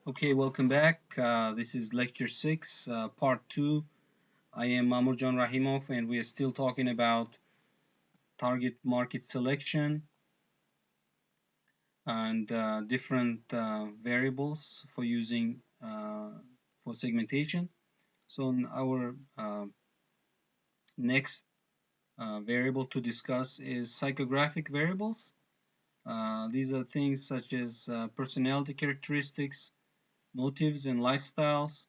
Okay, welcome back. This is Lecture 6, Part 2. I am Mahmoud Rahimov, and we are still talking about target market selection and different variables for using for segmentation. So, our next variable to discuss is psychographic variables. These are things such as personality characteristics, motives, and lifestyles.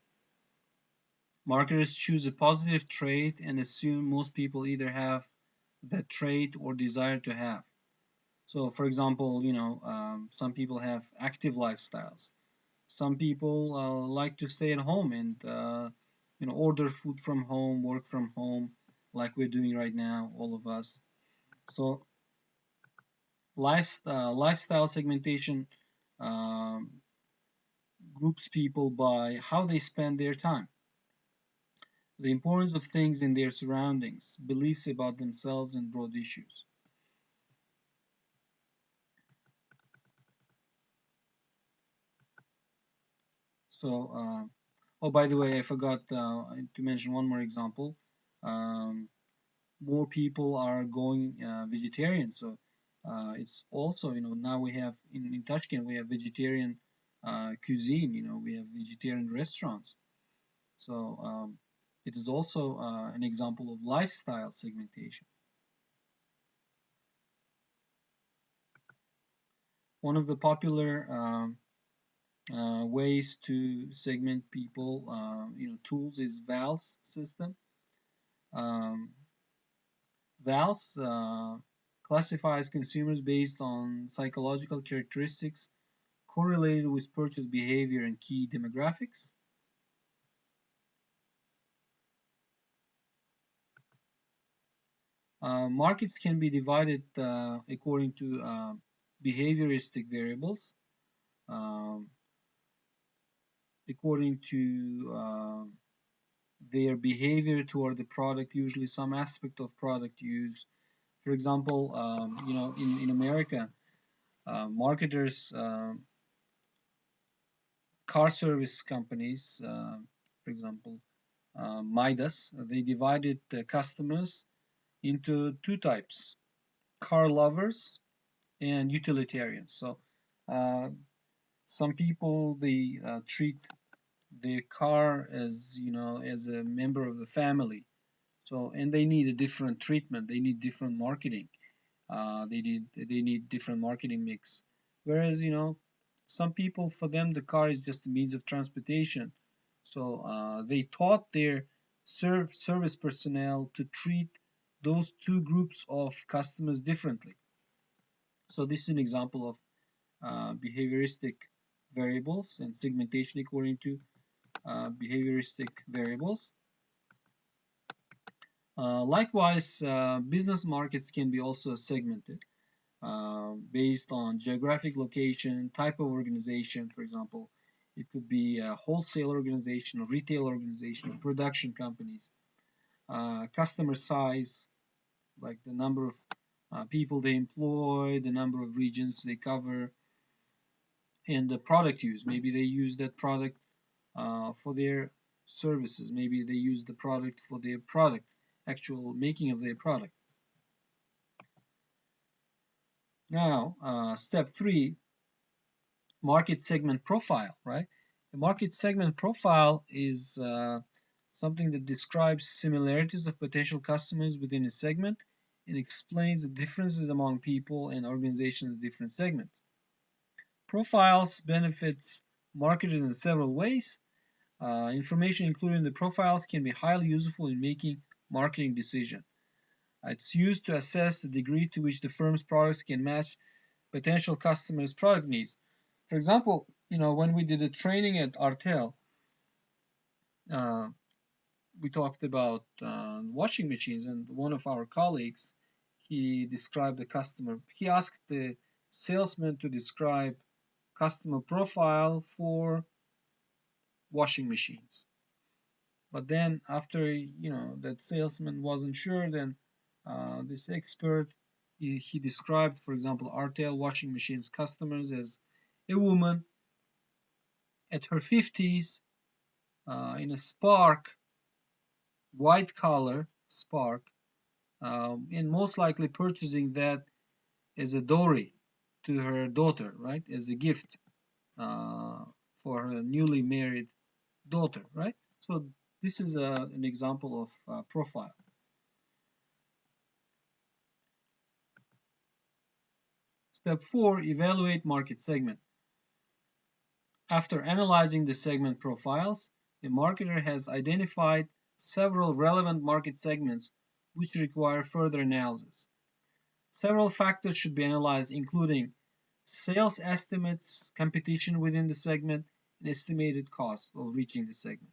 Marketers choose a positive trait and assume most people either have that trait or desire to have. So, for example, some people have active lifestyles. Some people like to stay at home and order food from home, work from home, like we're doing right now, all of us. So, lifestyle segmentation um, groups people by how they spend their time, the importance of things in their surroundings, beliefs about themselves, and broad issues. So, oh, by the way, I forgot to mention one more example. Um, more people are going vegetarian, so it's also, now we have in Tashkent we have vegetarian cuisine. We have vegetarian restaurants. So it is also an example of lifestyle segmentation. One of the popular ways to segment people, tools is VALS system. Um, VALS classifies consumers based on psychological characteristics correlated with purchase behavior and key demographics. Markets can be divided according to behavioristic variables, um, according to their behavior toward the product, usually some aspect of product use. For example, in America, marketers, car service companies, for example, Midas, they divided the customers into two types: car lovers and utilitarians. So, uh, some people they treat their car as as a member of the family. So, and they need a different treatment. They need different marketing. They need different marketing mix. Whereas some people, for them the car is just a means of transportation. So they taught their service personnel to treat those two groups of customers differently. So this is an example of behavioristic variables and segmentation according to behavioristic variables. Likewise, business markets can be also segmented based on geographic location, type of organization. For example, it could be a wholesale organization, a retail organization, or production companies. Customer size, like the number of people they employ, the number of regions they cover, and the product use. Maybe they use that product for their services. Maybe they use the product for their product, actual making of their product. Now, step 3, market segment profile, right? The market segment profile is something that describes similarities of potential customers within a segment and explains the differences among people and organizations in different segments. Profiles benefits marketers in several ways. Information included in the profiles can be highly useful in making marketing decisions. It's used to assess the degree to which the firm's products can match potential customers' product needs. For example, when we did a training at Artel, uh, we talked about washing machines, and one of our colleagues, he described the customer. He asked the salesman to describe customer profile for washing machines. But then after that salesman wasn't sure, then this expert he described, for example, Artel washing machines customers as a woman at her 50s in a Spark, white collar Spark, and most likely purchasing that as a dowry to her daughter, right, as a gift uh, for her newly married daughter, right? So this is an example of profile. Step 4, evaluate market segment. After analyzing the segment profiles, the marketer has identified several relevant market segments which require further analysis. Several factors should be analyzed, including sales estimates, competition within the segment, and estimated cost of reaching the segment.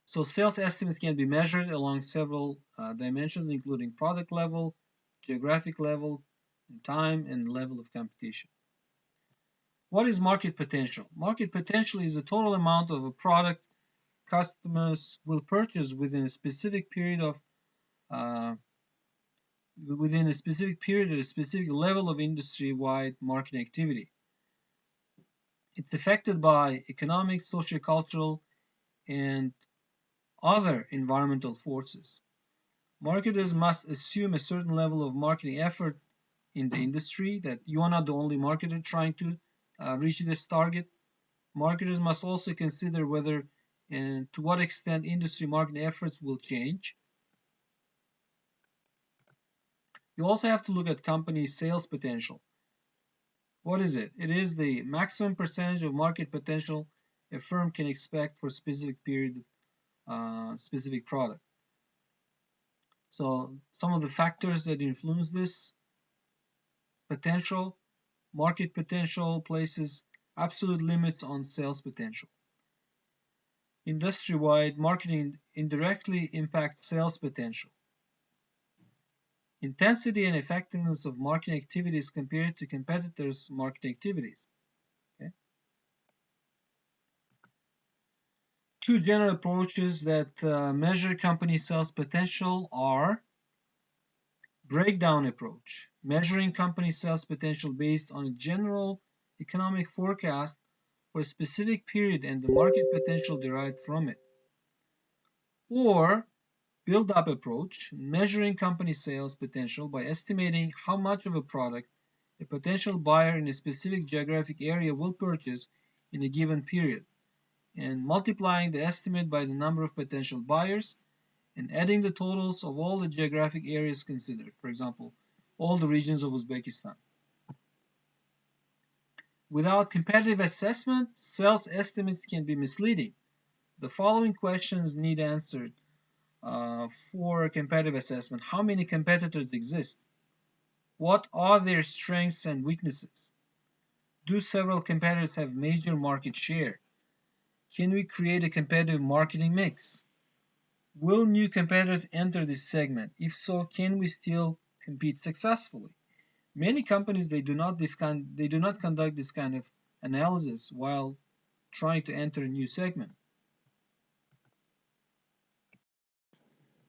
So sales estimates can be measured along several dimensions, including product level, geographic level, time, and level of competition. What is market potential? Market potential is the total amount of a product customers will purchase within a specific period of at a specific level of industry-wide market activity. It's affected by economic, social-cultural, and other environmental forces. Marketers must assume a certain level of marketing effort in the industry, that you are not the only marketer trying to reach this target. Marketers must also consider whether and to what extent industry marketing efforts will change. You also have to look at company sales potential. What is it? It is the maximum percentage of market potential a firm can expect for a specific period, specific product. So some of the factors that influence this potential, market potential places absolute limits on sales potential. Industry-wide, marketing indirectly impacts sales potential. Intensity and effectiveness of marketing activities compared to competitors' marketing activities. Okay? Two general approaches that measure company sales potential are breakdown approach, measuring company sales potential based on a general economic forecast for a specific period and the market potential derived from it. Or build-up approach, measuring company sales potential by estimating how much of a product a potential buyer in a specific geographic area will purchase in a given period, and multiplying the estimate by the number of potential buyers and adding the totals of all the geographic areas considered, for example, all the regions of Uzbekistan. Without competitive assessment, sales estimates can be misleading. The following questions need answered for a competitive assessment. How many competitors exist? What are their strengths and weaknesses? Do several competitors have major market share? Can we create a competitive marketing mix? Will new competitors enter this segment? If so, can we still compete successfully? Many companies they do not conduct this kind of analysis while trying to enter a new segment.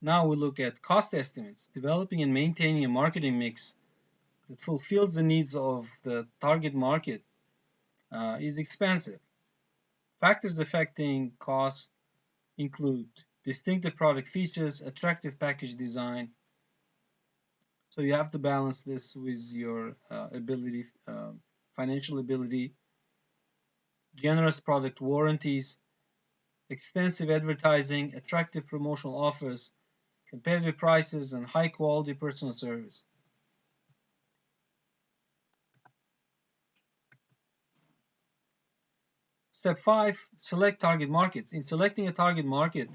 Now we look at cost estimates. Developing and maintaining a marketing mix that fulfills the needs of the target market is expensive. Factors affecting cost include distinctive product features, attractive package design. So you have to balance this with your ability, financial ability, generous product warranties, extensive advertising, attractive promotional offers, competitive prices, and high quality personal service. Step 5, select target markets. In selecting a target market,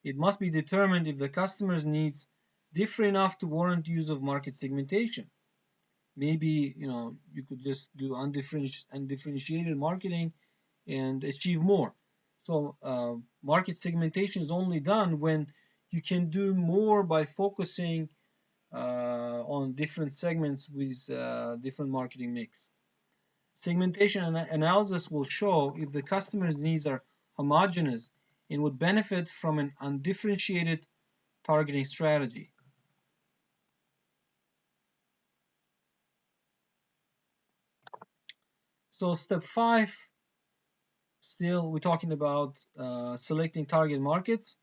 it must be determined if the customer's needs differ enough to warrant use of market segmentation. Maybe you could just do undifferentiated marketing and achieve more. So market segmentation is only done when you can do more by focusing on different segments with different marketing mix. Segmentation analysis will show if the customer's needs are homogeneous and would benefit from an undifferentiated targeting strategy. So step 5 still we're talking about selecting target markets,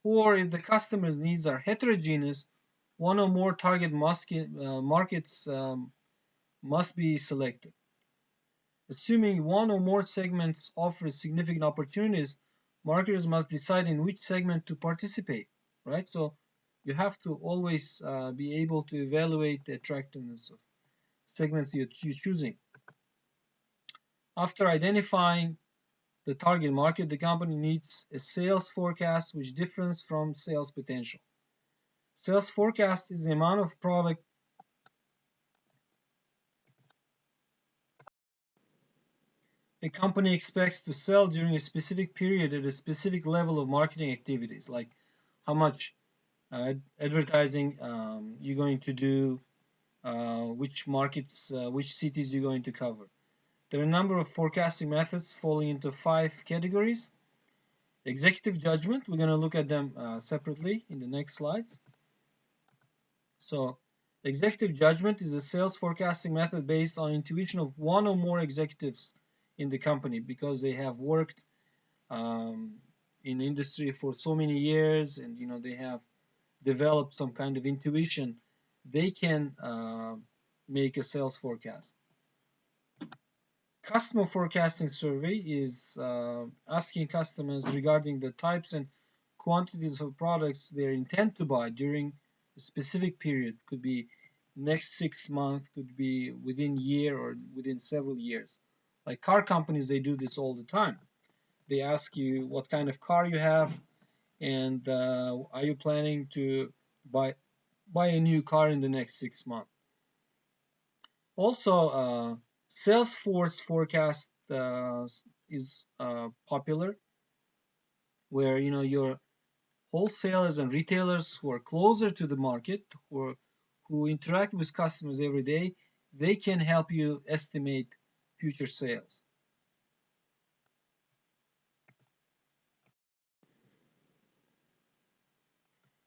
or if the customer's needs are heterogeneous, one or more target markets must be selected. Assuming one or more segments offer significant opportunities, marketers must decide in which segment to participate, right? So you have to always be able to evaluate the attractiveness of segments you're choosing. After identifying the target market, the company needs a sales forecast which differs from sales potential. Sales forecast is the amount of product a company expects to sell during a specific period at a specific level of marketing activities, like how much advertising you're going to do, which markets, which cities you're going to cover. There are a number of forecasting methods falling into 5 categories. Executive judgment, we're going to look at them separately in the next slides. So executive judgment is a sales forecasting method based on intuition of one or more executives in the company because they have worked in industry for so many years, and they have developed some kind of intuition. They can make a sales forecast. Customer forecasting survey is asking customers regarding the types and quantities of products they intend to buy during a specific period. Could be next 6 months, could be within a year or within several years. Like car companies, they do this all the time. They ask you what kind of car you have, and are you planning to buy a new car in the next 6 months. Also, Salesforce forecast is popular, where your wholesalers and retailers who are closer to the market, who interact with customers every day, they can help you estimate future sales.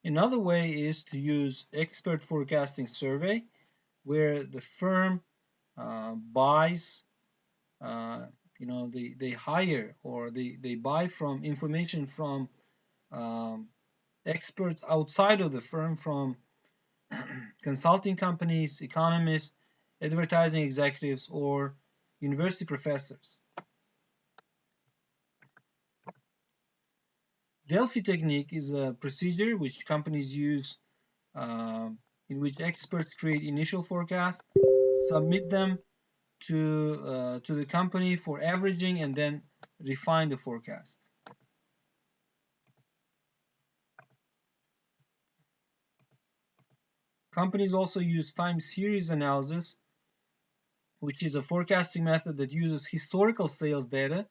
Another way is to use expert forecasting survey, where the firm buys, they hire or they buy from information from experts outside of the firm, from consulting companies, economists, advertising executives, or university professors. Delphi technique is a procedure which companies use in which experts create initial forecasts, submit them to the company for averaging, and then refine the forecast. Companies also use time series analysis, which is a forecasting method that uses historical sales data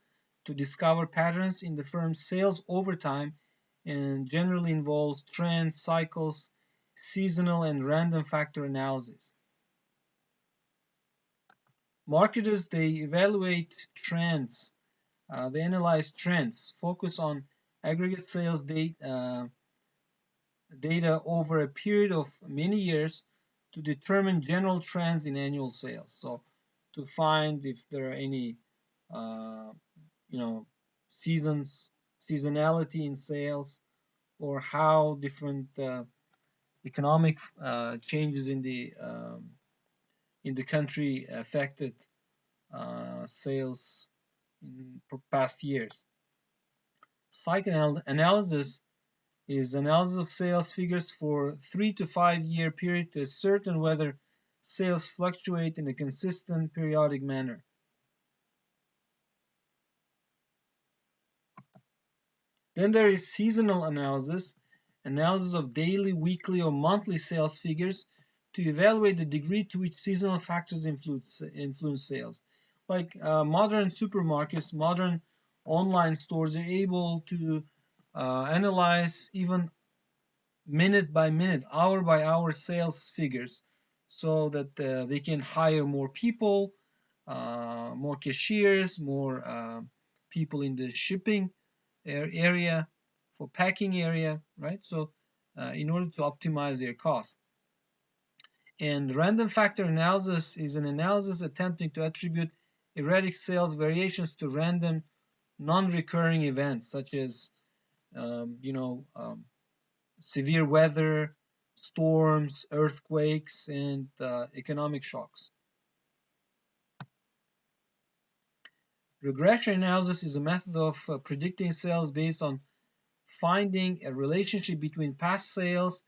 to discover patterns in the firm's sales over time, and generally involves trends, cycles, seasonal, and random factor analysis. Marketers, they evaluate trends, they analyze trends, focus on aggregate sales data over a period of many years to determine general trends in annual sales. So to find if there are any, seasonality in sales, or how different economic changes in the country affected sales in past years. Psychoanalysis is analysis of sales figures for 3 to 5 year period to ascertain whether sales fluctuate in a consistent periodic manner. Then there is seasonal analysis of daily, weekly, or monthly sales figures to evaluate the degree to which seasonal factors influence sales. Like modern supermarkets, modern online stores are able to analyze even minute by minute, hour by hour sales figures, so that they can hire more people, more cashiers, more people in the shipping area, for packing area, right? So in order to optimize their cost. And random factor analysis is an analysis attempting to attribute erratic sales variations to random non-recurring events such as severe weather, storms, earthquakes, and economic shocks. Regression analysis is a method of predicting sales based on finding a relationship between past sales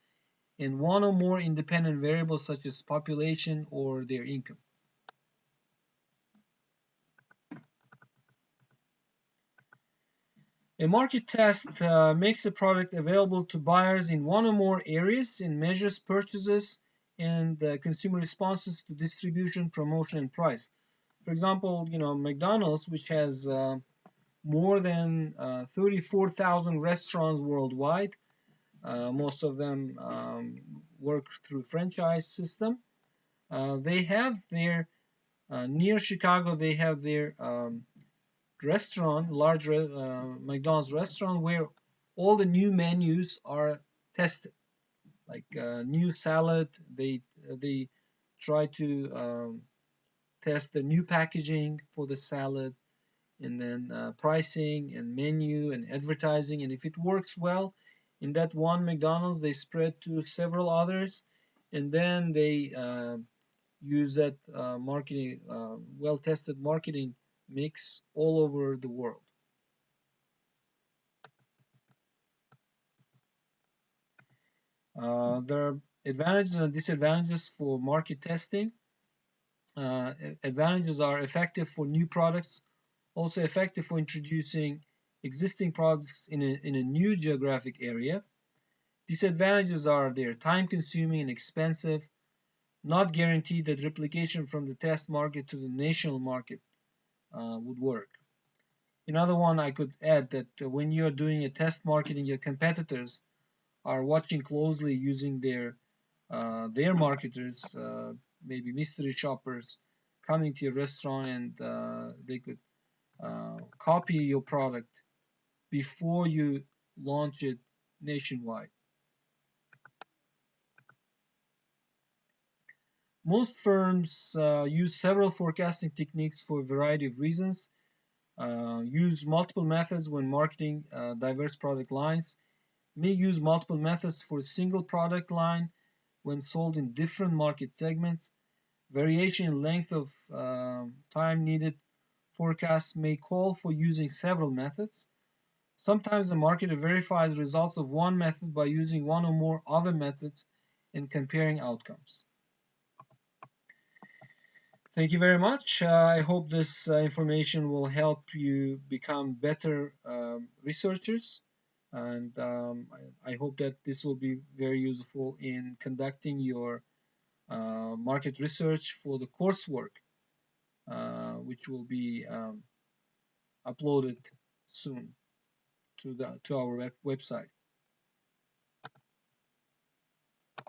and one or more independent variables such as population or their income. A market test makes a product available to buyers in one or more areas and measures purchases and consumer responses to distribution, promotion, and price. For example, McDonald's, which has more than 34,000 restaurants worldwide. Most of them work through franchise system. They have their near Chicago. They have their restaurant, large McDonald's restaurant, where all the new menus are tested. Like new salad, they try to test the new packaging for the salad, and then pricing and menu and advertising. And if it works well in that one McDonald's, they spread to several others, and then they use that marketing, well-tested marketing mix all over the world. There are advantages and disadvantages for market testing. Advantages are effective for new products, also effective for introducing existing products in a new geographic area. Disadvantages are they're time consuming and expensive, not guaranteed that replication from the test market to the national market would work. Another one I could add that when you're doing a test marketing, your competitors are watching closely using their marketers, maybe mystery shoppers coming to your restaurant, and they could copy your product before you launch it nationwide. Most firms use several forecasting techniques for a variety of reasons. Use multiple methods when marketing diverse product lines. May use multiple methods for a single product line when sold in different market segments. Variation in length of time needed forecasts may call for using several methods. Sometimes the marketer verifies results of one method by using one or more other methods and comparing outcomes. Thank you very much. I hope this information will help you become better researchers, and I hope that this will be very useful in conducting your market research for the coursework, which will be uploaded soon to our website.